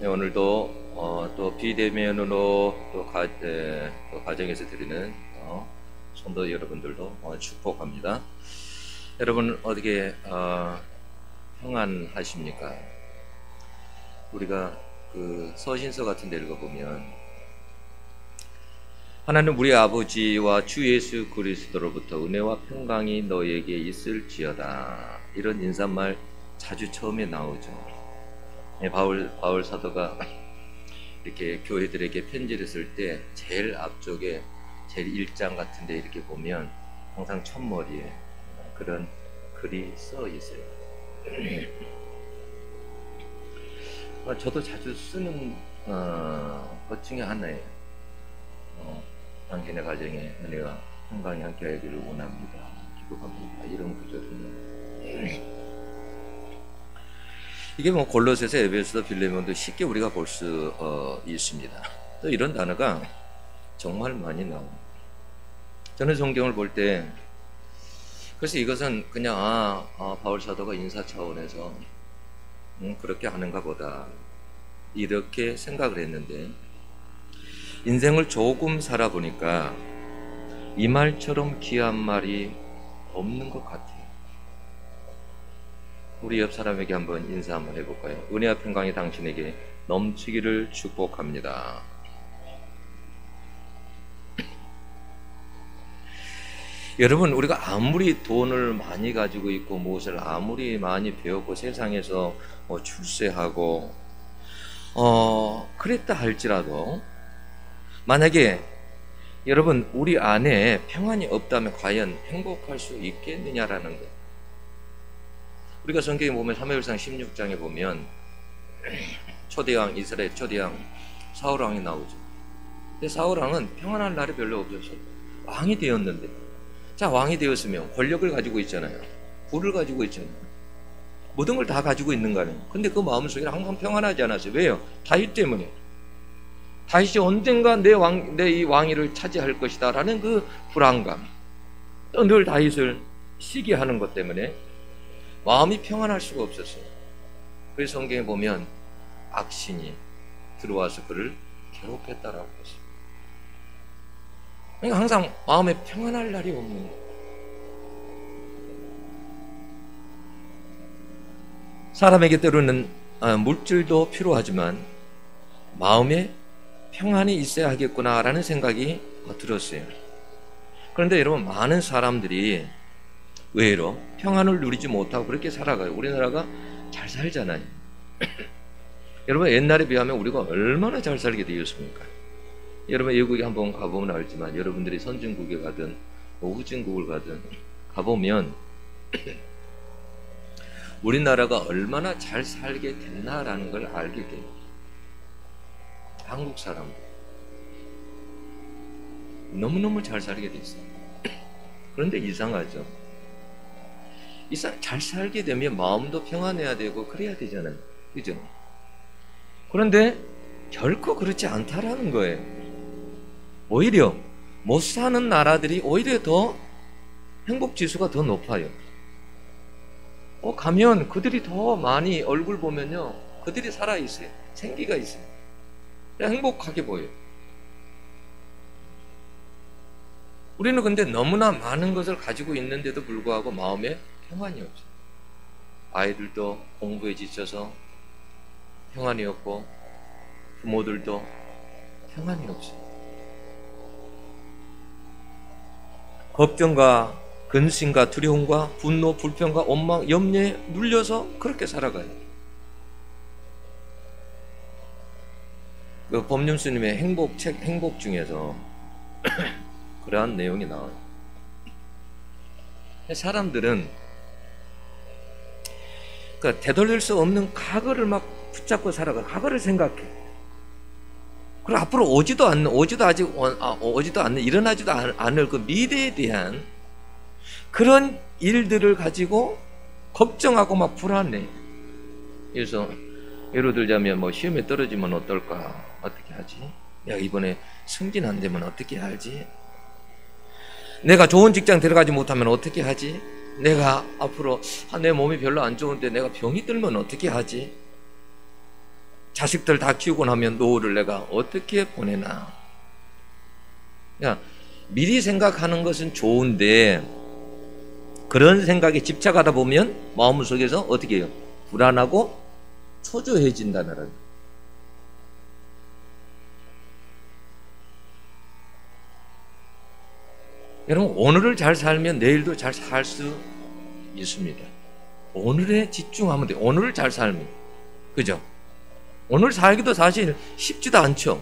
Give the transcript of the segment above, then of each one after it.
네, 오늘도 또 비대면으로 또 가정에서 드리는 성도 여러분들도 축복합니다. 여러분 어떻게 평안하십니까? 우리가 그 서신서 같은 데 읽어보면 하나님 우리 아버지와 주 예수 그리스도로부터 은혜와 평강이 너에게 있을지어다, 이런 인사말 자주 처음에 나오죠. 바울 사도가 이렇게 교회들에게 편지를 쓸 때 제일 앞쪽에 제일 1장 같은 데 이렇게 보면 항상 첫머리에 그런 글이 써 있어요. 저도 자주 쓰는 것 중에 하나예요. 당신의 가정에 은혜와 평강이 함께하기를 원합니다. 기도합니다. 이런 구절이에요. 이게 뭐 골로새서, 에베소서, 빌레몬도 쉽게 우리가 볼 수 있습니다. 또 이런 단어가 정말 많이 나옵니다. 저는 성경을 볼 때 그래서 이것은 그냥 바울 사도가 인사 차원에서 그렇게 하는가 보다 이렇게 생각을 했는데, 인생을 조금 살아보니까 이 말처럼 귀한 말이 없는 것 같아요. 우리 옆 사람에게 한번 인사 한번 해볼까요? 은혜와 평강이 당신에게 넘치기를 축복합니다. 여러분, 우리가 아무리 돈을 많이 가지고 있고 무엇을 아무리 많이 배웠고 세상에서 출세하고 그랬다 할지라도 만약에 여러분 우리 안에 평안이 없다면 과연 행복할 수 있겠느냐라는 거예요. 우리가 성경에 보면 사무엘상 16장에 보면 초대왕, 이스라엘 초대왕 사울왕이 나오죠. 근데 사울왕은 평안할 날이 별로 없었어요. 왕이 되었는데, 자, 왕이 되었으면 권력을 가지고 있잖아요. 부를 가지고 있잖아요. 모든 걸 다 가지고 있는 거 아니에요. 근데 그 마음속에는 항상 평안하지 않았어요. 왜요? 다윗 때문에. 다윗이 언젠가 내 이 왕위를 차지할 것이다 라는 그 불안감, 또 늘 다윗을 시기하는 것 때문에 마음이 평안할 수가 없었어요. 그래서 성경에 보면 악신이 들어와서 그를 괴롭혔다라고 했어요. 그러니까 항상 마음에 평안할 날이 없는 거예요. 사람에게 때로는 물질도 필요하지만 마음에 평안이 있어야 하겠구나라는 생각이 들었어요. 그런데 여러분, 많은 사람들이 의외로 평안을 누리지 못하고 그렇게 살아가요. 우리나라가 잘 살잖아요. 여러분, 옛날에 비하면 우리가 얼마나 잘 살게 되었습니까? 여러분, 외국에 한번 가보면 알지만, 여러분들이 선진국에 가든 후진국을 가든 가보면 우리나라가 얼마나 잘 살게 됐나라는 걸 알게 돼요. 한국 사람들 너무너무 잘 살게 돼 있어요. 그런데 이상하죠. 잘 살게 되면 마음도 평안해야 되고 그래야 되잖아요. 그죠? 그런데 결코 그렇지 않다라는 거예요. 오히려 못 사는 나라들이 오히려 더 행복 지수가 더 높아요. 가면 그들이 더 많이 얼굴 보면요, 그들이 살아 있어요. 생기가 있어요. 행복하게 보여요. 우리는 근데 너무나 많은 것을 가지고 있는데도 불구하고 마음에 평안이 없어요. 아이들도 공부에 지쳐서 평안이 없고 부모들도 평안이 없어요. 걱정과 근심과 두려움과 분노, 불평과 원망, 염려에 눌려서 그렇게 살아가요. 그 법륜스님의 책 행복 중에서 그러한 내용이 나와요. 사람들은 그러니까 되돌릴 수 없는 과거를 막 붙잡고 살아가. 과거를 생각해. 그리고 앞으로 오지도 않는, 일어나지도 않을 그 미래에 대한 그런 일들을 가지고 걱정하고 막 불안해. 그래서 예를 들자면 시험에 떨어지면 어떨까? 어떻게 하지? 내가 이번에 승진 안 되면 어떻게 하지? 내가 좋은 직장 들어가지 못하면 어떻게 하지? 내가 앞으로 내 몸이 별로 안 좋은데 내가 병이 들면 어떻게 하지? 자식들 다 키우고 나면 노후를 내가 어떻게 보내나. 야, 미리 생각하는 것은 좋은데 그런 생각에 집착하다 보면 마음속에서 어떻게 해요? 불안하고 초조해진다는 거예요. 여러분, 오늘을 잘 살면 내일도 잘 살 수 있습니다. 오늘에 집중하면 돼요. 오늘을 잘 살면. 그죠? 오늘 살기도 사실 쉽지도 않죠.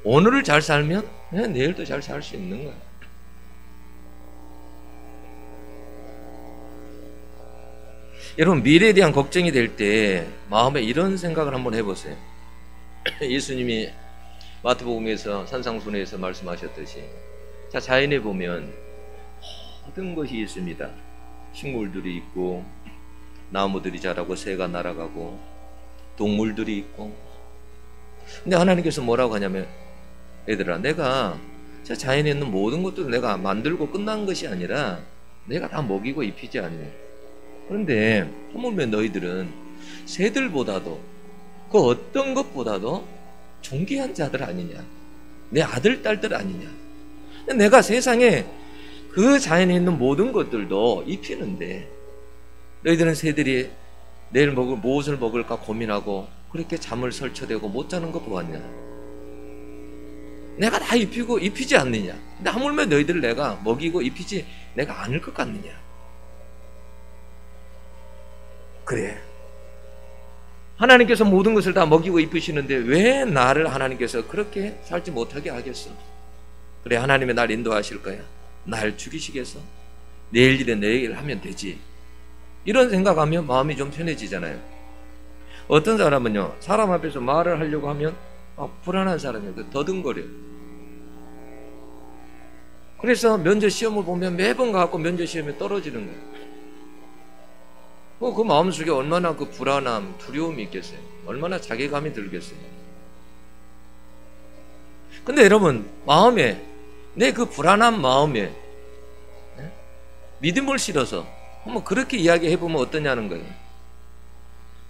오늘을 잘 살면 내일도 잘 살 수 있는 거예요. 여러분, 미래에 대한 걱정이 될 때 마음에 이런 생각을 한번 해보세요. 예수님이 마태복음에서 산상순회에서 말씀하셨듯이, 자, 자연에 보면 모든 것이 있습니다. 식물들이 있고 나무들이 자라고 새가 날아가고 동물들이 있고. 근데 하나님께서 뭐라고 하냐면, 얘들아, 내가 자 자연에 있는 모든 것들을 내가 만들고 끝난 것이 아니라 내가 다 먹이고 입히지 않니? 그런데 하물며 너희들은 새들보다도 그 어떤 것보다도 존귀한 자들 아니냐? 내 아들 딸들 아니냐? 내가 세상에 그 자연에 있는 모든 것들도 입히는데 너희들은 새들이 내일 무엇을 먹을까 고민하고 그렇게 잠을 설쳐대고 못 자는 거 보았냐? 내가 다 입히고 입히지 않느냐? 근데 하물며 너희들을 내가 먹이고 입히지 내가 않을 것 같느냐? 그래, 하나님께서 모든 것을 다 먹이고 입히시는데 왜 나를 하나님께서 그렇게 살지 못하게 하겠어? 그래, 하나님의 날 인도하실 거야. 날 죽이시겠어? 내일 일에 내일 하면 되지. 이런 생각하면 마음이 좀 편해지잖아요. 어떤 사람은요, 사람 앞에서 말을 하려고 하면 불안한 사람이에요. 더듬거려. 그래서 면접 시험을 보면 매번 가고 면접 시험에 떨어지는 거예요. 그 마음속에 얼마나 그 불안함, 두려움이 있겠어요. 얼마나 자괴감이 들겠어요. 근데 여러분, 마음에, 내 그 불안한 마음에 믿음을 실어서 한번 그렇게 이야기해보면 어떠냐는 거예요.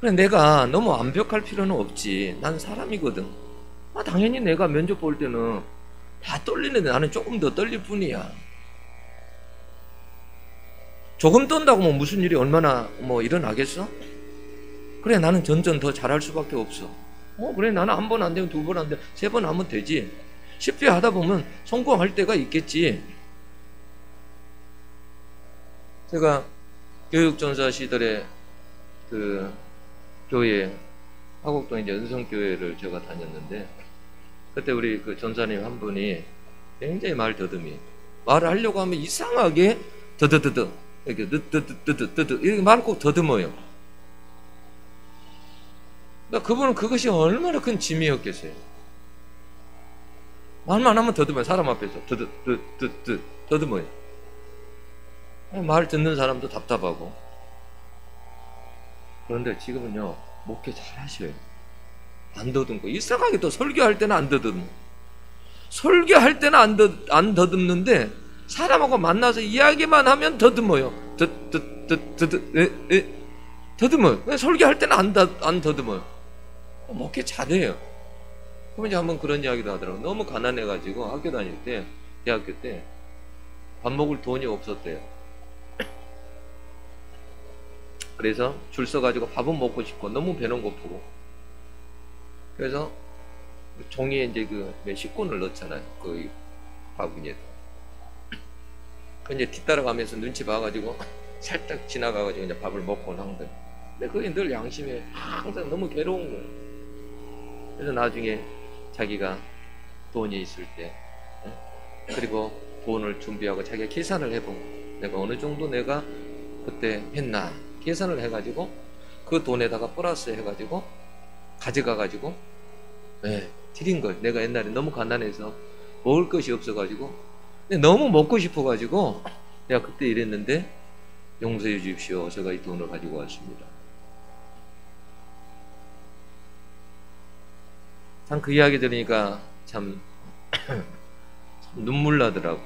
그래, 내가 너무 완벽할 필요는 없지. 난 사람이거든. 당연히 내가 면접 볼 때는 다 떨리는데 나는 조금 더 떨릴 뿐이야. 조금 떤다고 뭐 무슨 일이 얼마나 일어나겠어? 그래, 나는 점점 더 잘할 수밖에 없어. 그래, 나는 한 번 안 되면 두 번 안 돼, 세 번 하면 되지. 쉽게 하다 보면 성공할 때가 있겠지. 제가 교육전사 시절에 그 교회, 화곡동 이제 은성교회를 제가 다녔는데, 그때 우리 그 전사님 한 분이 굉장히 말 더듬이, 말을 하려고 하면 이상하게 더더더더 이렇게 뜨뜨뜨뜨뜨뜨 이렇게 말을 꼭 더듬어요. 그러니까 그분은 그것이 얼마나 큰 짐이었겠어요. 말만 하면 더듬어요. 사람 앞에서 뜨뜨뜨뜨 더듬어요. 말 듣는 사람도 답답하고. 그런데 지금은요, 목회 잘 하셔요. 안 더듬고. 이상하게 또 설교할 때는 안 더듬고, 설교할 때는 안 더듬는데 사람하고 만나서 이야기만 하면 더듬어요. 더듬어요. 설교할 때는 안 더듬어요. 목회 잘해요. 그러면 이제 한번 그런 이야기도 하더라고요. 너무 가난해가지고 학교 다닐 때, 대학교 때 밥 먹을 돈이 없었대요. 그래서 줄 서가지고 밥은 먹고 싶고 너무 배는 고프고, 그래서 종이에 이제 그 식권을 넣잖아요. 그 바구니에. 그 이제 뒤따라가면서 눈치 봐가지고 살짝 지나가가지고 이제 밥을 먹고 한 거예요. 근데 그게 늘 양심에 항상 너무 괴로운 거예요. 그래서 나중에 자기가 돈이 있을 때, 그리고 돈을 준비하고 자기가 계산을 해보고, 내가 어느 정도 내가 그때 했나 계산을 해가지고 그 돈에다가 플러스 해가지고 가져가가지고 드린 걸. 내가 옛날에 너무 가난해서 먹을 것이 없어가지고, 근데 너무 먹고 싶어가지고 내가 그때 이랬는데 용서해 주십시오. 제가 이 돈을 가지고 왔습니다. 참 그 이야기 들으니까 참 눈물 나더라고.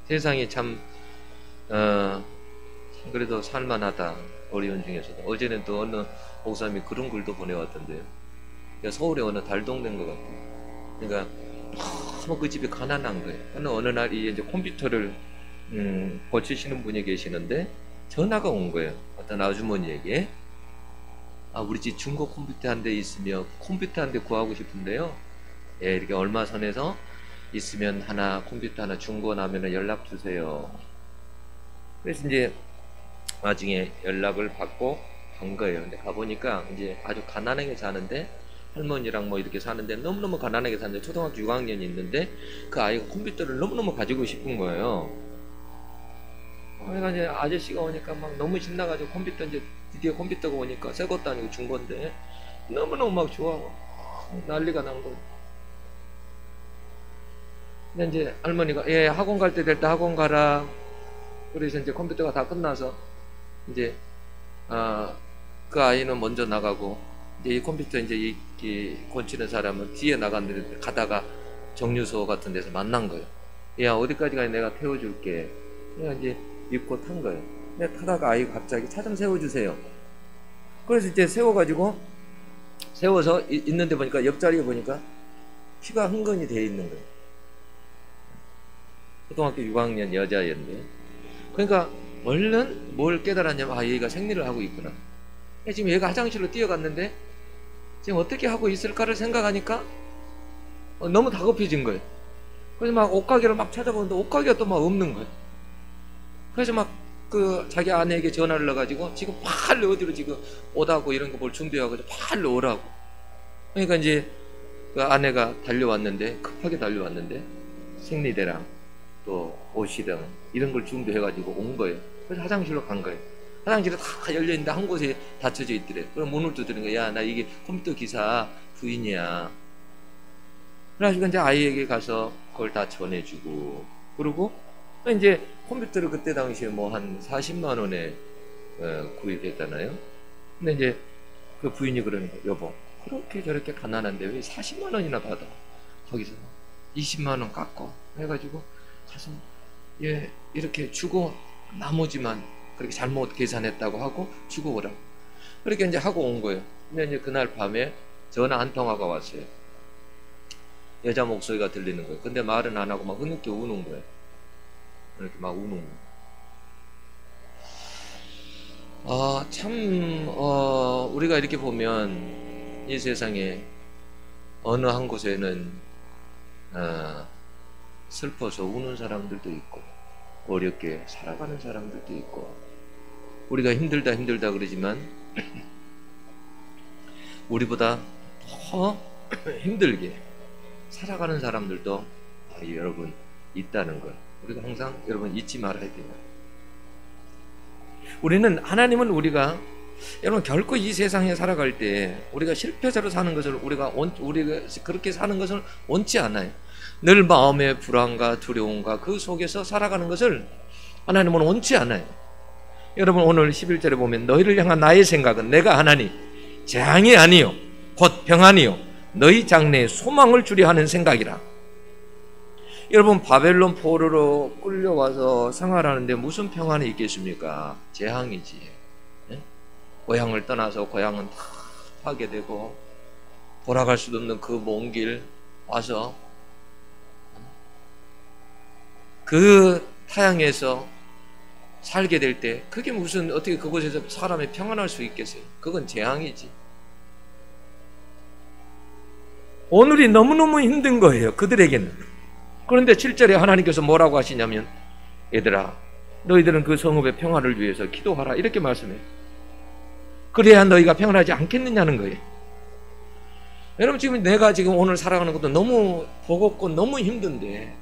세상이 참 그래도 살만하다. 어려운 중에서도. 어제는 또 어느 목사님이 그런 글도 보내왔던데요. 서울의 어느 달동네인 것 같아요. 그러니까 너무 그 집이 가난한 거예요. 어느 날 이제 컴퓨터를 고치시는 분이 계시는데 전화가 온 거예요. 어떤 아주머니에게. 아, 우리 집 중고 컴퓨터 한 대 있으면 컴퓨터 한 대 구하고 싶은데요. 예, 이렇게 얼마 선에서 있으면 컴퓨터 하나 중고 나면은 연락 주세요. 그래서 이제 나중에 연락을 받고 간 거예요. 근데 가보니까 이제 아주 가난하게 사는데, 할머니랑 뭐 이렇게 사는데 너무너무 가난하게 사는데 초등학교 6학년이 있는데 그 아이가 컴퓨터를 너무너무 가지고 싶은 거예요. 그러니까 이제 아저씨가 오니까 막 너무 신나가지고 컴퓨터, 이제 드디어 컴퓨터가 오니까 새 것도 아니고 준 건데 너무너무 막 좋아하고 난리가 난 거예요. 근데 이제 할머니가, 예, 학원 갈 때 될 때 학원 가라. 그래서 이제 컴퓨터가 다 끝나서 이제 그 아이는 먼저 나가고, 이제 이 컴퓨터 이제 이 고치는 사람은 뒤에 나갔는데 가다가 정류소 같은 데서 만난 거예요. 야, 어디까지 가니 내가 태워줄게. 그냥 이제 믿고 탄 거예요. 근데 타다가 아이가 갑자기 차 좀 세워주세요. 그래서 이제 세워서 있는데 보니까 옆자리에 보니까 피가 흥건히 돼 있는 거예요. 초등학교 6학년 여자애인데. 그러니까 얼른 뭘 깨달았냐면, 아, 얘가 생리를 하고 있구나. 지금 얘가 화장실로 뛰어갔는데 지금 어떻게 하고 있을까를 생각하니까 너무 다급해진 거예요. 그래서 막 옷가게를 막 찾아보는데 옷가게가 또 막 없는 거예요. 그래서 막 자기 아내에게 전화를 넣어가지고 지금 빨리 어디로 지금 오다고 이런 거 뭘 준비하고 빨리 오라고. 그러니까 이제 그 아내가 급하게 달려왔는데 생리대랑 또 옷이랑 이런 걸 준비해가지고 온 거예요. 그래서 화장실로 간 거예요. 화장실에 다 열려있는데 한 곳에 닫혀져 있더래. 그럼 문을 두드린 거야. 야, 나 이게 컴퓨터 기사 부인이야. 그래가지고 이제 아이에게 가서 그걸 다 전해주고, 그리고 이제 컴퓨터를 그때 당시에 뭐 한 40만 원에 구입했잖아요. 근데 이제 그 부인이 그러는 거예요. 여보, 그렇게 저렇게 가난한데 왜 40만 원이나 받아? 거기서 20만 원 깎고 해가지고 가서, 예, 이렇게 주고 나머지만 그렇게 잘못 계산했다고 하고 주고 오라고. 그렇게 이제 하고 온 거예요. 근데 이제 그날 밤에 전화 한 통화가 왔어요. 여자 목소리가 들리는 거예요. 근데 말은 안 하고 막 흐느껴 우는 거예요. 이렇게 막 우는 거예요. 아, 참, 우리가 이렇게 보면 이 세상에 어느 한 곳에는 슬퍼서 우는 사람들도 있고, 어렵게 살아가는 사람들도 있고, 우리가 힘들다 그러지만 우리보다 더 힘들게 살아가는 사람들도 여러분 있다는 걸 우리가 항상 여러분 잊지 말아야 돼요. 하나님은 우리가 여러분 결코 이 세상에 살아갈 때 우리가 실패자로 사는 것을 우리가 그렇게 사는 것을 원치 않아요. 늘 마음의 불안과 두려움과 그 속에서 살아가는 것을 하나님은 원치 않아요. 여러분 오늘 11절에 보면 너희를 향한 나의 생각은 내가 하나니 재앙이 아니요 곧 평안이요 너희 장래에 소망을 주려 하는 생각이라. 여러분 바벨론 포로로 끌려와서 생활하는데 무슨 평안이 있겠습니까? 재앙이지. 네? 고향을 떠나서 고향은 다 하게 되고 돌아갈 수도 없는 그 먼 길 와서 그 타향에서 살게 될 때 그게 무슨 어떻게 그곳에서 사람이 평안할 수 있겠어요? 그건 재앙이지. 오늘이 너무너무 힘든 거예요, 그들에게는. 그런데 7절에 하나님께서 뭐라고 하시냐면 얘들아 너희들은 그 성읍의 평화를 위해서 기도하라 이렇게 말씀해요. 그래야 너희가 평안하지 않겠느냐는 거예요. 여러분 지금 내가 지금 오늘 살아가는 것도 너무 버겁고 너무 힘든데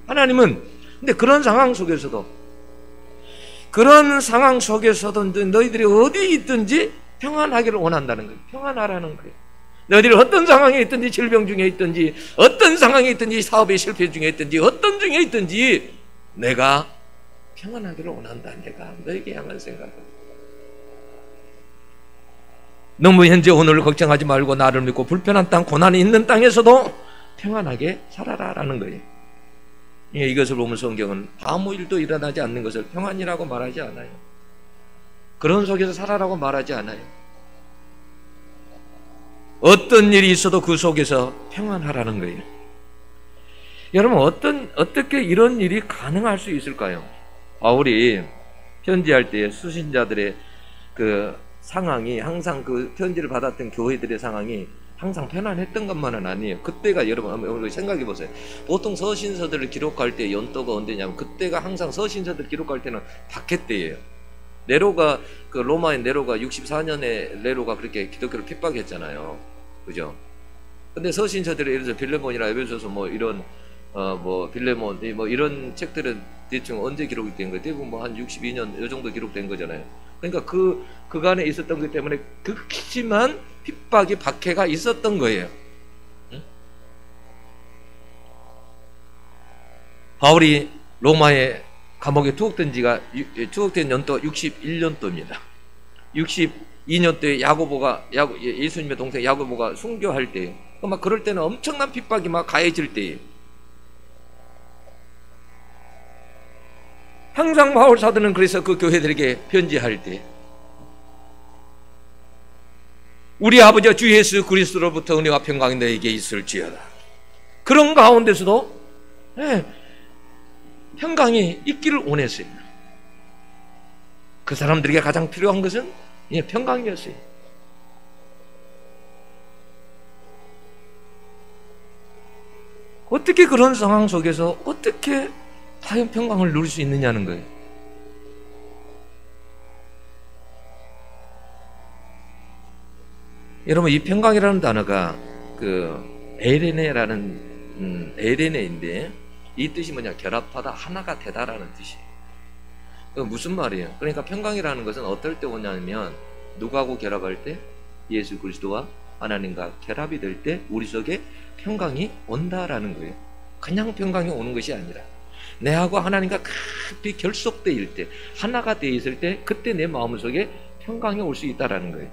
하나님은 근데 그런 상황 속에서도 너희들이 어디 있든지 평안하기를 원한다는 거예요. 평안하라는 거예요. 너희들이 어떤 상황에 있든지 질병 중에 있든지 어떤 상황에 있든지 사업의 실패 중에 있든지 어떤 중에 있든지 내가 평안하기를 원한다. 내가 너에게 향한 생각을. 너무 현재 오늘을 걱정하지 말고 나를 믿고 불편한 땅 고난이 있는 땅에서도 평안하게 살아라라는 거예요. 예, 이것을 보면 성경은 아무 일도 일어나지 않는 것을 평안이라고 말하지 않아요. 그런 속에서 살아라고 말하지 않아요. 어떤 일이 있어도 그 속에서 평안하라는 거예요. 여러분, 어떻게 이런 일이 가능할 수 있을까요? 바울이 편지할 때 수신자들의 그 상황이 항상 그 편지를 받았던 교회들의 상황이 항상 편안했던 것만은 아니에요. 그때가 여러분 한번 생각해 보세요. 보통 서신서들을 기록할 때 연도가 언제냐면 그때가 항상 서신서들 기록할 때는 박해 때예요. 네로가 그 로마의 네로가 64년에 네로가 그렇게 기독교를 핍박했잖아요. 그죠? 근데 서신서들이 예를 들어서 빌레몬이나 에베소서 뭐 이런 뭐 빌레몬 뭐 이런 책들은 대충 언제 기록이 된 거예요? 대부분 뭐 한 62년 이 정도 기록된 거잖아요. 그러니까 그간에 있었던 것 때문에 극심한 핍박이 박해가 있었던 거예요. 응? 바울이 로마의 감옥에 투옥된 연도 61년도입니다. 62년도에 예수님의 동생 야고보가 순교할 때예요. 막 그럴 때는 엄청난 핍박이 막 가해질 때예요. 항상 바울 사도는 그래서 그 교회들에게 편지할 때 우리 아버지와 주 예수 그리스도로부터 은혜와 평강이 너에게 있을지어다. 그런 가운데서도 평강이 있기를 원했어요. 그 사람들에게 가장 필요한 것은 평강이었어요. 어떻게 그런 상황 속에서 어떻게 과연 평강을 누릴 수 있느냐는 거예요. 여러분, 이 평강이라는 단어가 그 에레네인데 이 뜻이 뭐냐? 결합하다, 하나가 되다라는 뜻이에요. 그 무슨 말이에요? 그러니까 평강이라는 것은 어떨 때 오냐면 누구하고 결합할 때? 예수 그리스도와 하나님과 결합이 될 때 우리 속에 평강이 온다라는 거예요. 그냥 평강이 오는 것이 아니라 내하고 하나님과 깊이 결속되어 때, 하나가 되어 있을 때 그때 내 마음속에 평강이 올 수 있다라는 거예요.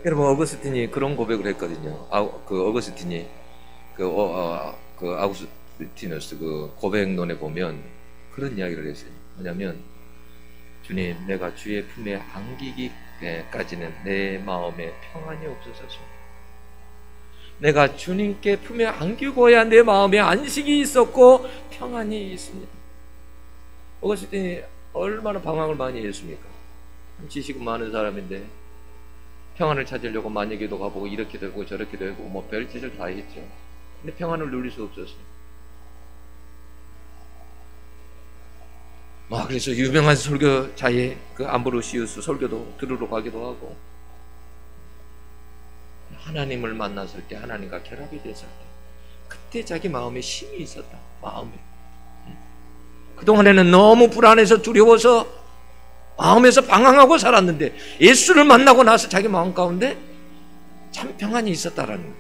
여러분, 어거스틴이 그런 고백을 했거든요. 어거스틴이 아우구스티누스 그 고백론에 보면 그런 이야기를 했어요. 뭐냐면, 주님, 내가 주의 품에 안기기까지는 내 마음에 평안이 없어서죠. 내가 주님께 품에 안기고야 내 마음에 안식이 있었고 평안이 있습니다. 어거스틴이 얼마나 방황을 많이 했습니까? 지식은 많은 사람인데 평안을 찾으려고 만약에도 가보고 이렇게 되고 저렇게 되고 뭐 별짓을 다 했죠. 근데 평안을 누릴 수 없었어요. 그래서 유명한 설교자의 그 암브로시우스 설교도 들으러 가기도 하고, 하나님을 만났을 때, 하나님과 결합이 됐을 때 그때 자기 마음에 힘이 있었다. 마음에 그동안에는 너무 불안해서 두려워서 마음에서 방황하고 살았는데 예수를 만나고 나서 자기 마음 가운데 참 평안이 있었다라는 거예요.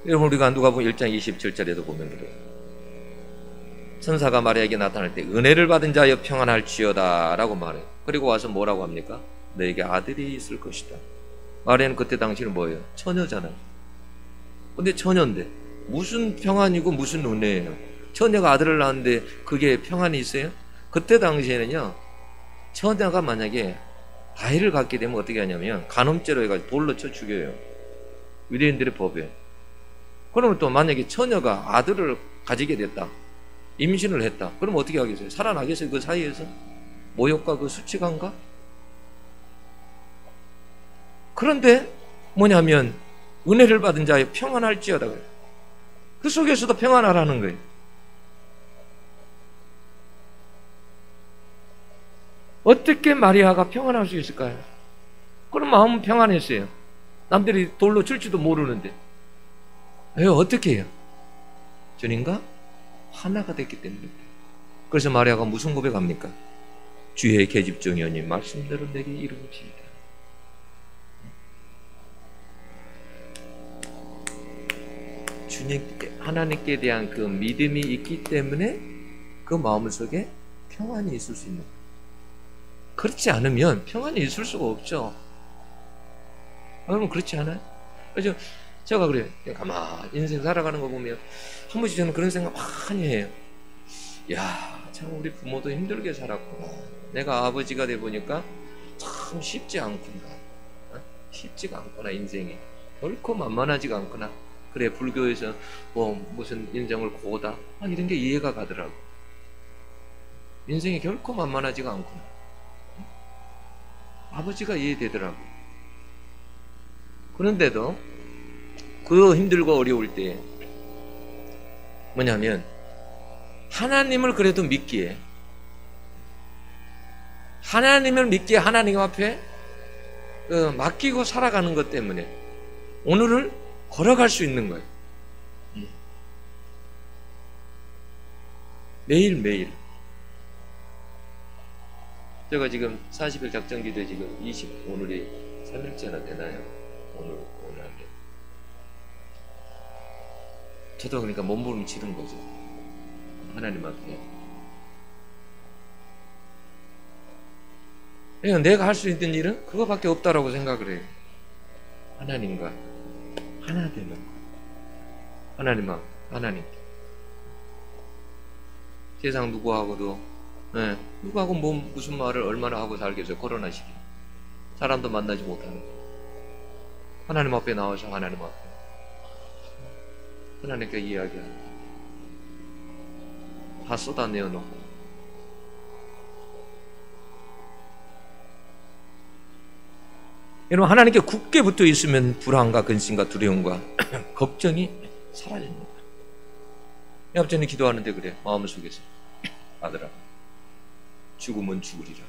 여러분, 우리가 누가복음 1장 27절에도 보면 그래요. 천사가 마리아에게 나타날 때 은혜를 받은 자여 평안할지어다 라고 말해요. 그리고 와서 뭐라고 합니까? 너에게 아들이 있을 것이다. 마리아는 그때 당시는 뭐예요? 처녀잖아요. 근데 처녀인데 무슨 평안이고 무슨 은혜예요? 처녀가 아들을 낳았는데 그게 평안이 있어요? 그때 당시에는요, 처녀가 만약에 아이를 갖게 되면 어떻게 하냐면 간음죄로 해가지고 돌로 쳐 죽여요. 유대인들의 법에. 그러면 또 만약에 처녀가 아들을 가지게 됐다, 임신을 했다, 그럼 어떻게 하겠어요? 살아나겠어요? 그 사이에서? 모욕과 그 수치감과? 그런데 뭐냐면 은혜를 받은 자의 평안할지어다. 그 속에서도 평안하라는 거예요. 어떻게 마리아가 평안할 수 있을까요? 그럼 마음은 평안했어요. 남들이 돌로 칠지도 모르는데. 왜 어떻게 해요? 주님과 하나가 됐기 때문에. 그래서 마리아가 무슨 고백합니까? 주의 계집종이오니 말씀대로 내게 이루어지이다. 주님께, 하나님께 대한 그 믿음이 있기 때문에 그 마음속에 평안이 있을 수 있는 거예요. 그렇지 않으면 평안이 있을 수가 없죠. 여러분, 그렇지 않아요? 그래서 제가 그래요. 가만히 인생 살아가는 거 보면 한 번씩 저는 그런 생각 많이 해요. 야, 참 우리 부모도 힘들게 살았구나. 내가 아버지가 돼 보니까 참 쉽지 않구나. 쉽지가 않구나. 인생이 결코 만만하지가 않구나. 그래, 불교에서 뭐 무슨 인정을 고다 이런 게 이해가 가더라고. 인생이 결코 만만하지가 않구나. 아버지가 이해되더라고. 그런데도 그 힘들고 어려울 때 뭐냐면 하나님을 그래도 믿기에, 하나님을 믿기에 하나님 앞에 맡기고 살아가는 것 때문에 오늘을 걸어갈 수 있는 거예요. 매일매일. 제가 지금 40일 작정기도에 지금 오늘이 3일째나 되나요? 오늘 하면. 저도 그러니까 몸부림치는 거죠. 하나님 앞에. 그냥 내가 할 수 있는 일은 그거밖에 없다라고 생각을 해요. 하나님과 하나 되는 거. 하나님. 세상 누구하고도, 누구하고 무슨 말을 얼마나 하고 살겠어요. 코로나 시기. 사람도 만나지 못하는 거. 하나님 앞에 나와서 하나님 앞에 하나님께 이야기하고 다 쏟아내어 놓고, 여러분, 하나님께 굳게 붙어 있으면 불안과 근심과 두려움과 걱정이 사라집니다. 여러분, 기도하는데 그래, 마음속에서 아들아, 죽으면 죽으리라.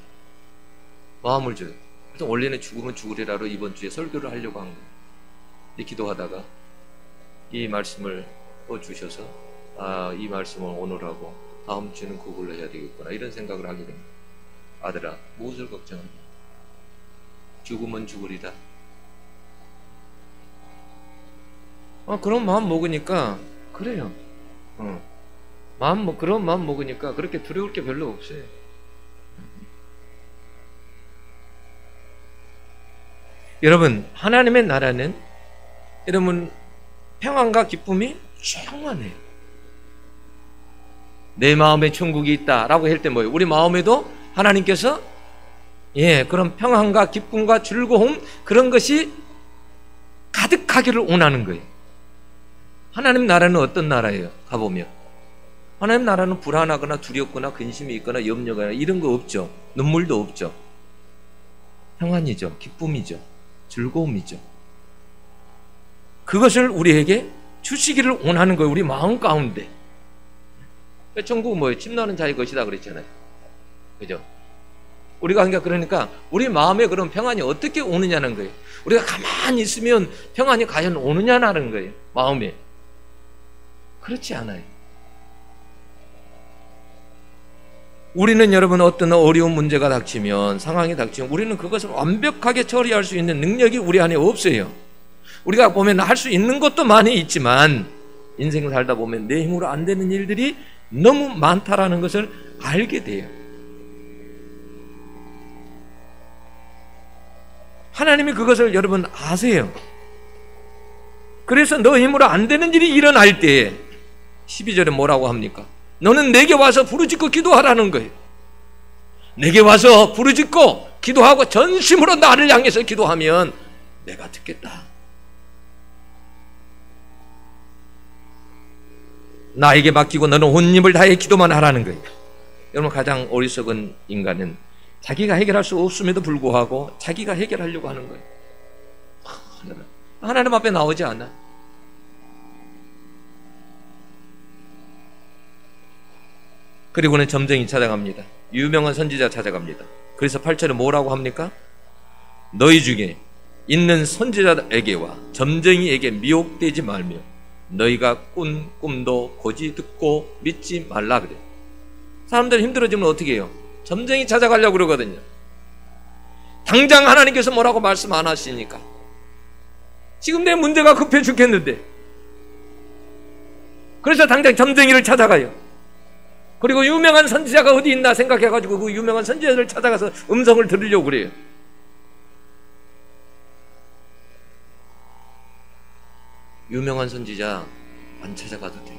마음을 줘요. 그래서 원래는 죽으면 죽으리라로 이번 주에 설교를 하려고 한 거예요. 근데 기도하다가 이 말씀을 주셔서 이 말씀을 오늘 하고 다음 주는 그걸로 해야 되겠구나, 이런 생각을 하게 됩니다. 아들아, 무엇을 걱정하냐? 죽으면 죽으리다. 그런 마음 먹으니까 그래요. 그런 마음 먹으니까 그렇게 두려울 게 별로 없어요. 여러분, 하나님의 나라는 여러분 평안과 기쁨이 충만해요. 내 마음에 천국이 있다라고 할 때 뭐예요? 우리 마음에도 하나님께서 그런 평안과 기쁨과 즐거움, 그런 것이 가득하기를 원하는 거예요. 하나님 나라는 어떤 나라예요? 가보면 하나님 나라는 불안하거나 두렵거나 근심이 있거나 염려가 이런 거 없죠. 눈물도 없죠. 평안이죠. 기쁨이죠. 즐거움이죠. 그것을 우리에게 주시기를 원하는 거예요. 우리 마음 가운데. 천국은 뭐예요? 침 나는 자의 것이다 그랬잖아요. 그죠? 우리가 그러니까 우리 마음에 그런 평안이 어떻게 오느냐는 거예요. 우리가 가만히 있으면 평안이 과연 오느냐는 거예요. 마음에. 그렇지 않아요. 우리는 여러분 어떤 어려운 문제가 닥치면, 상황이 닥치면 우리는 그것을 완벽하게 처리할 수 있는 능력이 우리 안에 없어요. 우리가 보면 할 수 있는 것도 많이 있지만 인생을 살다 보면 내 힘으로 안 되는 일들이 너무 많다라는 것을 알게 돼요. 하나님이 그것을 여러분 아세요. 그래서 너 힘으로 안 되는 일이 일어날 때 12절에 뭐라고 합니까? 너는 내게 와서 부르짖고 기도하라는 거예요. 내게 와서 부르짖고 기도하고 전심으로 나를 향해서 기도하면 내가 듣겠다. 나에게 맡기고 너는 온 힘을 다해 기도만 하라는 거예요. 여러분, 가장 어리석은 인간은 자기가 해결할 수 없음에도 불구하고 자기가 해결하려고 하는 거예요. 하나님 앞에 나오지 않아. 그리고는 점쟁이 찾아갑니다. 유명한 선지자 찾아갑니다. 그래서 8절에 뭐라고 합니까? 너희 중에 있는 선지자에게와 점쟁이에게 미혹되지 말며 너희가 꾼 꿈도 고지 듣고 믿지 말라 그래. 사람들이 힘들어지면 어떻게 해요? 점쟁이 찾아가려고 그러거든요. 당장 하나님께서 뭐라고 말씀 안 하시니까. 지금 내 문제가 급해 죽겠는데. 그래서 당장 점쟁이를 찾아가요. 그리고 유명한 선지자가 어디 있나 생각해가지고 그 유명한 선지자를 찾아가서 음성을 들으려고 그래요. 유명한 선지자 안 찾아가도 돼요.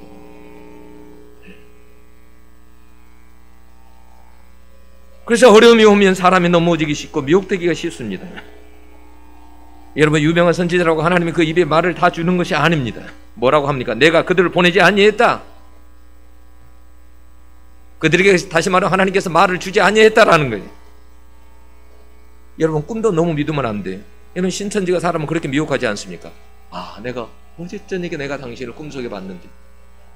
그래서 어려움이 오면 사람이 넘어지기 쉽고 미혹되기가 쉽습니다. 여러분, 유명한 선지자라고 하나님이 그 입에 말을 다 주는 것이 아닙니다. 뭐라고 합니까? 내가 그들을 보내지 아니했다. 그들에게 다시 말하면 하나님께서 말을 주지 아니했다라는 거예요. 여러분, 꿈도 너무 믿으면 안 돼. 여러분, 신천지가 사람은 그렇게 미혹하지 않습니까? 아, 내가 어제 저녁에 내가 당신을 꿈속에 봤는데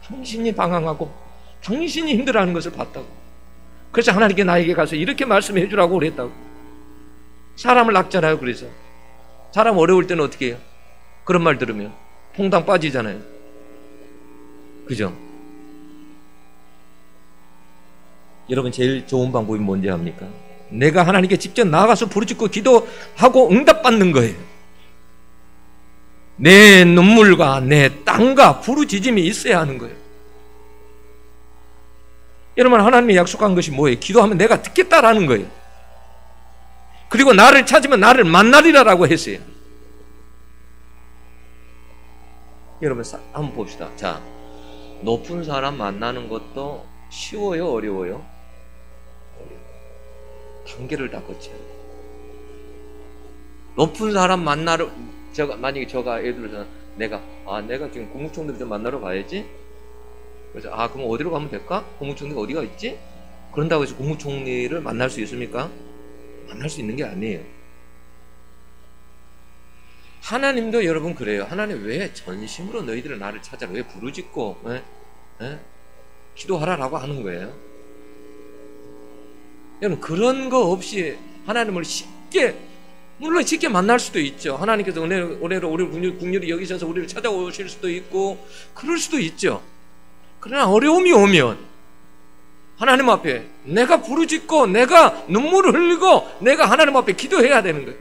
당신이 방황하고 당신이 힘들어하는 것을 봤다고. 그래서 하나님께 나에게 가서 이렇게 말씀해 주라고 그랬다고. 사람을 낚잖아요. 그래서 사람 어려울 때는 어떻게 해요? 그런 말 들으면 퐁당 빠지잖아요. 그죠? 여러분, 제일 좋은 방법이 뭔지 압니까? 내가 하나님께 직접 나가서 부르짖고 기도하고 응답받는 거예요. 내 눈물과 내 땀과 부르짖음이 있어야 하는 거예요. 여러분, 하나님이 약속한 것이 뭐예요? 기도하면 내가 듣겠다라는 거예요. 그리고 나를 찾으면 나를 만나리라라고 했어요. 여러분, 한번 봅시다. 자, 높은 사람 만나는 것도 쉬워요? 어려워요? 단계를 다 거쳐요. 높은 사람 만나러, 만약에 제가 예를 들어서 내가 지금 국무총리 좀 만나러 가야지. 그래서 그럼 어디로 가면 될까? 국무총리가 어디가 있지? 그런다고 해서 국무총리를 만날 수 있습니까? 만날 수 있는 게 아니에요. 하나님도 여러분 그래요. 하나님 왜 전심으로 너희들은 나를 찾아라, 왜 부르짖고 기도하라라고 하는 거예요. 여러분, 그런 거 없이 하나님을 물론 쉽게 만날 수도 있죠. 하나님께서 은혜로 우리를 국률이 여기셔서 우리를 찾아오실 수도 있고 그럴 수도 있죠. 그러나 어려움이 오면 하나님 앞에 내가 부르짖고 내가 눈물을 흘리고 내가 하나님 앞에 기도해야 되는 거예요.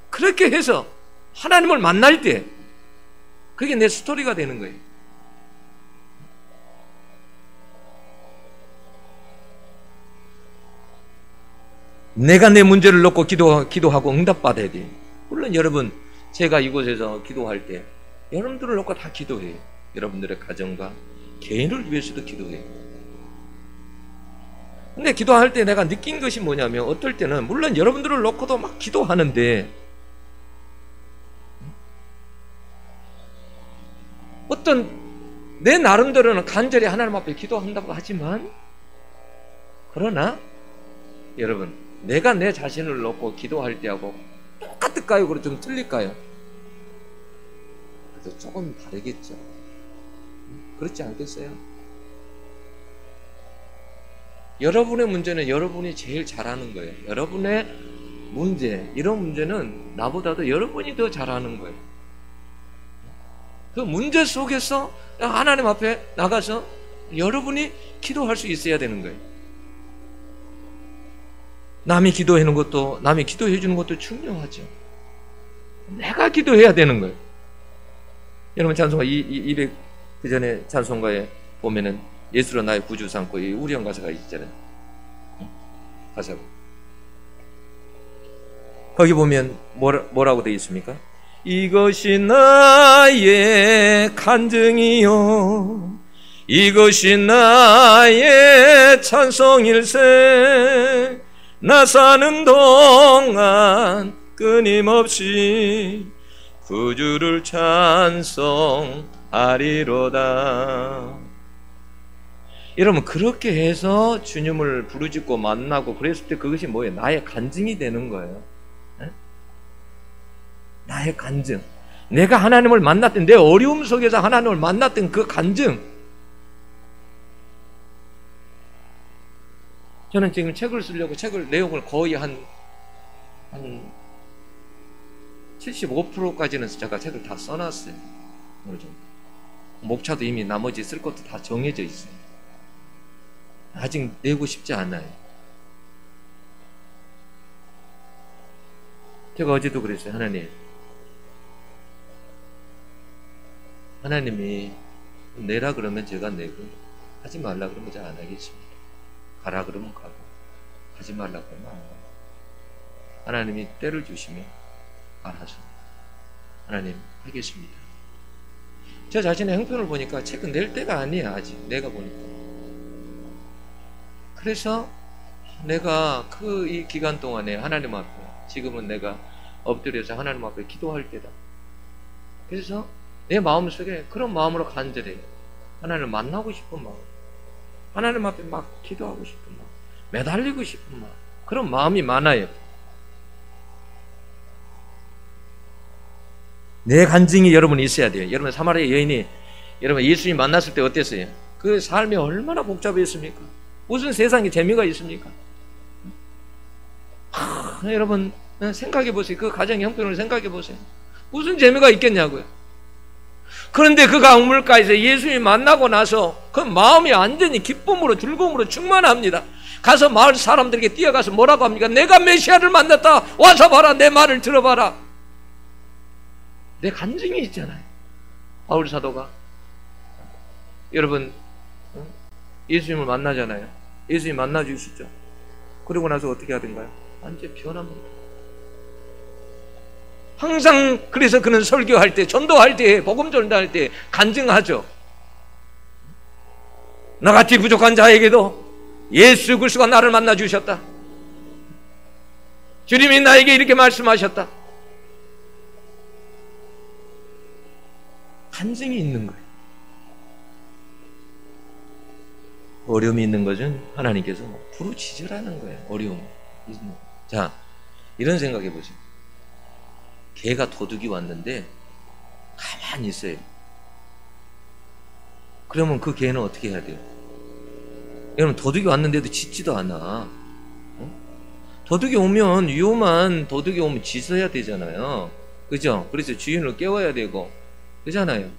그렇게 해서 하나님을 만날 때 그게 내 스토리가 되는 거예요. 내가 내 문제를 놓고 기도하고 응답받아야 돼요. 물론 여러분, 제가 이곳에서 기도할 때 여러분들을 놓고 다 기도해요. 여러분들의 가정과 개인을 위해서도 기도해요. 근데 기도할 때 내가 느낀 것이 뭐냐면, 어떨 때는 물론 여러분들을 놓고도 막 기도하는데 어떤 내 나름대로는 간절히 하나님 앞에 기도한다고 하지만, 그러나 여러분, 내가 내 자신을 놓고 기도할 때하고 똑같을까요? 그리고 좀 틀릴까요? 그래서 조금 다르겠죠. 그렇지 않겠어요? 여러분의 문제는 여러분이 제일 잘하는 거예요. 여러분의 문제, 이런 문제는 나보다도 여러분이 더 잘하는 거예요. 그 문제 속에서 하나님 앞에 나가서 여러분이 기도할 수 있어야 되는 거예요. 남이 기도해 주는 것도 중요하죠. 내가 기도해야 되는 거예요. 여러분, 찬송가 200 그 전에 찬송가에 보면은 예수로 나의 구주 삼고 이 우리형 가사가 있잖아요. 가사가 거기 보면 뭐라고 되어 있습니까? 이것이 나의 간증이요, 이것이 나의 찬송일세. 나 사는 동안 끊임없이 구주를 찬송하리로다. 여러분, 그렇게 해서 주님을 부르짖고 만나고 그랬을 때 그것이 뭐예요? 나의 간증이 되는 거예요. 네? 나의 간증. 내가 하나님을 만났던, 내 어려움 속에서 하나님을 만났던 그 간증. 저는 지금 책을 쓰려고 내용을 거의 한 75%까지는 제가 책을 다 써놨어요. 어느 정도. 목차도 이미 나머지 쓸 것도 다 정해져 있어요. 아직 내고 싶지 않아요. 제가 어제도 그랬어요. 하나님이 내라 그러면 제가 내고, 하지 말라 그러면 제가 안 하겠습니다. 가라 그러면 가고, 가지 말라 그러면 안 가고. 하나님이 때를 주시면 알아서 하나님 하겠습니다. 저 자신의 형편을 보니까 책은 낼 때가 아니야. 아직 내가 보니까. 그래서 내가 이 기간 동안에 하나님 앞에, 지금은 내가 엎드려서 하나님 앞에 기도할 때다. 그래서 내 마음속에 그런 마음으로 간절해요. 하나님을 만나고 싶은 마음, 하나님 앞에 막 기도하고 싶은 마음, 매달리고 싶은 마음, 그런 마음이 많아요. 내 간증이 여러분 있어야 돼요. 여러분 사마리아 여인이 여러분 예수님 만났을 때 어땠어요? 그 삶이 얼마나 복잡했습니까? 무슨 세상에 재미가 있습니까? 여러분 생각해 보세요. 그 가정 형편을 생각해 보세요. 무슨 재미가 있겠냐고요. 그런데 그 강물가에서 예수님 만나고 나서 그 마음이 완전히 기쁨으로 즐거움으로 충만합니다. 가서 마을 사람들에게 뛰어가서 뭐라고 합니까? 내가 메시아를 만났다. 와서 봐라. 내 말을 들어봐라. 내 간증이 있잖아요. 바울 사도가 여러분 예수님을 만나잖아요. 예수님 만나 주시죠. 그러고 나서 어떻게 하던가요? 완전 변합니다. 항상 그래서 그는 설교할 때, 전도할 때, 복음 전도할 때 간증하죠. 나같이 부족한 자에게도 예수 그리스도가 나를 만나 주셨다. 주님이 나에게 이렇게 말씀하셨다. 간증이 있는 거예요. 어려움이 있는 것은 하나님께서 부르짖으라는 거예요. 어려움. 자, 이런 생각해 보세요. 개가 도둑이 왔는데 가만히 있어요. 그러면 그 개는 어떻게 해야 돼요? 여러분 도둑이 왔는데도 짖지도 않아. 도둑이 오면 위험한 도둑이 오면 짖어야 되잖아요. 그죠? 그래서 주인을 깨워야 되고 그잖아요.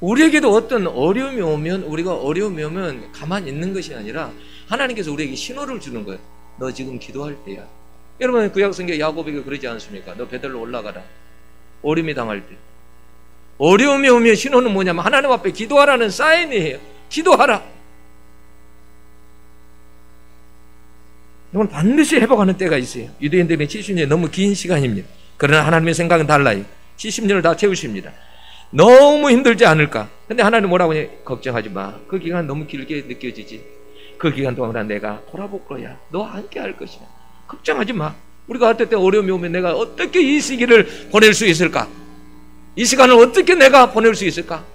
우리에게도 어떤 어려움이 오면 우리가 어려움이 오면 가만히 있는 것이 아니라 하나님께서 우리에게 신호를 주는 거예요. 너 지금 기도할 때야. 여러분 구약성경 야고보에게 그러지 않습니까? 너 베들로 올라가라. 어려움이 당할 때. 어려움이 오면 신호는 뭐냐면 하나님 앞에 기도하라는 사인이에요. 기도하라. 이건 반드시 회복하는 때가 있어요. 유대인들의 70년이 너무 긴 시간입니다. 그러나 하나님의 생각은 달라요. 70년을 다 채우십니다. 너무 힘들지 않을까? 근데 하나님 뭐라고 해? 걱정하지 마. 그 기간 너무 길게 느껴지지. 그 기간 동안 내가 돌아볼 거야. 너와 함께 할 것이야. 걱정하지 마. 우리가 어떨 때 어려움이 오면 내가 어떻게 이 시기를 보낼 수 있을까? 이 시간을 어떻게 내가 보낼 수 있을까?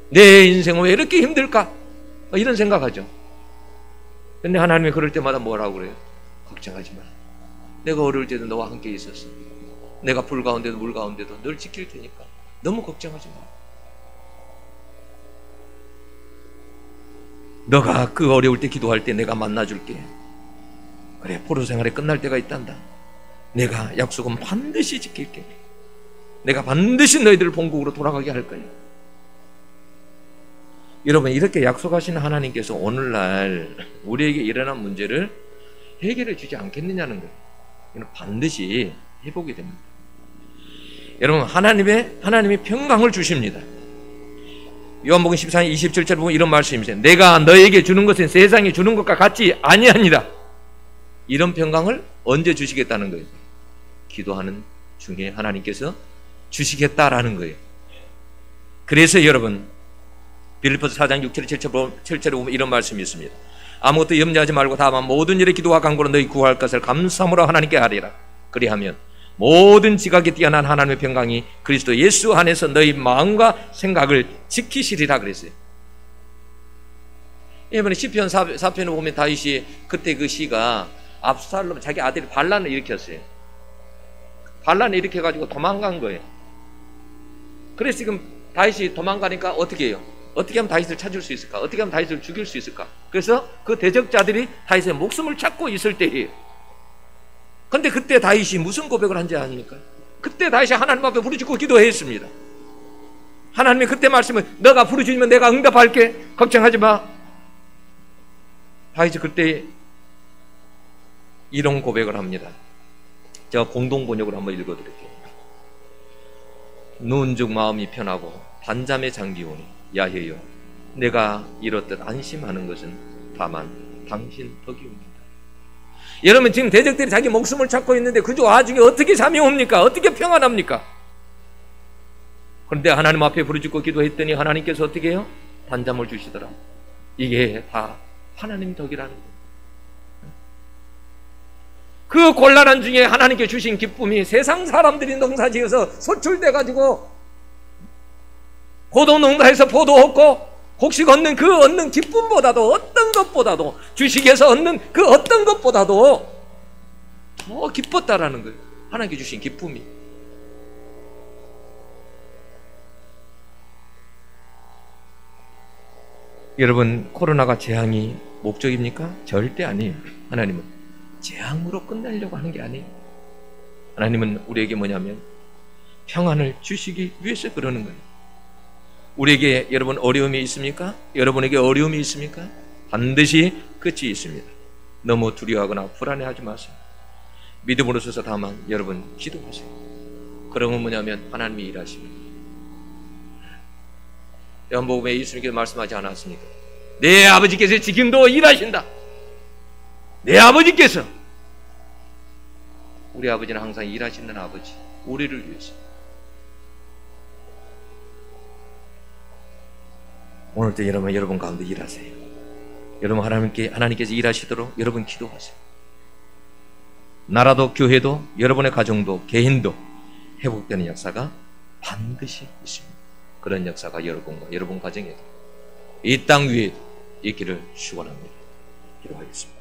내 인생은 왜 이렇게 힘들까? 이런 생각하죠. 근데 하나님이 그럴 때마다 뭐라고 그래요? 걱정하지 마. 내가 어려울 때도 너와 함께 있었어. 내가 불 가운데도 물 가운데도 널 지킬 테니까 너무 걱정하지 마. 너가 그 어려울 때 기도할 때 내가 만나줄게. 그래, 포로 생활이 끝날 때가 있단다. 내가 약속은 반드시 지킬게. 내가 반드시 너희들을 본국으로 돌아가게 할 거야. 여러분, 이렇게 약속하시는 하나님께서 오늘날 우리에게 일어난 문제를 해결해 주지 않겠느냐는 거예요. 이건 반드시 해보게 됩니다. 여러분, 하나님이 평강을 주십니다. 요한복음 14장 27절 보면 이런 말씀이 있어요. 내가 너에게 주는 것은 세상이 주는 것과 같지 아니하니라. 이런 평강을 언제 주시겠다는 거예요? 기도하는 중에 하나님께서 주시겠다라는 거예요. 그래서 여러분, 빌립보서 4장 6절 7절에 보면 이런 말씀이 있습니다. 아무것도 염려하지 말고 다만 모든 일에 기도와 간구로 너희 구할 것을 감사함으로 하나님께 하리라. 그리하면 모든 지각에 뛰어난 하나님의 평강이 그리스도 예수 안에서 너희 마음과 생각을 지키시리라 그랬어요. 이번에 시편 4편을 보면 다윗이 그때 그 시가 압살롬 자기 아들이 반란을 일으켰어요. 반란을 일으켜가지고 도망간 거예요. 그래서 지금 다윗이 도망가니까 어떻게 해요? 어떻게 하면 다윗을 찾을 수 있을까? 어떻게 하면 다윗을 죽일 수 있을까? 그래서 그 대적자들이 다윗의 목숨을 찾고 있을 때예요. 근데 그때 다윗이 무슨 고백을 한지 아십니까? 그때 다윗이 하나님 앞에 부르짖고 기도했습니다. 하나님이 그때 말씀을 너가 부르짖으면 내가 응답할게. 걱정하지 마. 다윗이 그때 이런 고백을 합니다. 제가 공동 번역으로 한번 읽어드릴게요. 누운 즉 마음이 편하고 단잠에 잠기오니 야훼여 내가 이렇듯 안심하는 것은 다만 당신 덕이옵니다. 여러분, 지금 대적들이 자기 목숨을 찾고 있는데 그 와중에 어떻게 잠이 옵니까? 어떻게 평안합니까? 그런데 하나님 앞에 부르짖고 기도했더니 하나님께서 어떻게 해요? 단잠을 주시더라. 이게 다 하나님 덕이라는 거예요. 그 곤란한 중에 하나님께 주신 기쁨이 세상 사람들이 농사지어서 소출돼 가지고 포도 농사에서 포도 얻고 곡식 얻는 그 얻는 기쁨보다도, 어떤 것보다도, 주식에서 얻는 그 어떤 것보다도 더 기뻤다라는 거예요. 하나님께 주신 기쁨이. 여러분, 코로나가 재앙이 목적입니까? 절대 아니에요. 하나님은 재앙으로 끝내려고 하는 게 아니에요. 하나님은 우리에게 뭐냐면 평안을 주시기 위해서 그러는 거예요. 우리에게 여러분 어려움이 있습니까? 여러분에게 어려움이 있습니까? 반드시 끝이 있습니다. 너무 두려워하거나 불안해하지 마세요. 믿음으로 서서 다만 여러분 기도하세요. 그러면 뭐냐면 하나님이 일하십니다. 요한복음에 예수님께서 말씀하지 않았습니까? 내 아버지께서 지금도 일하신다. 내 아버지께서, 우리 아버지는 항상 일하시는 아버지, 우리를 위해서. 오늘도 여러분 가운데 일하세요. 여러분 하나님께서 일하시도록 여러분 기도하세요. 나라도 교회도 여러분의 가정도 개인도 회복되는 역사가 반드시 있습니다. 그런 역사가 여러분과 여러분 가정에도 이 땅 위에 있기를 축원합니다. 기도하겠습니다.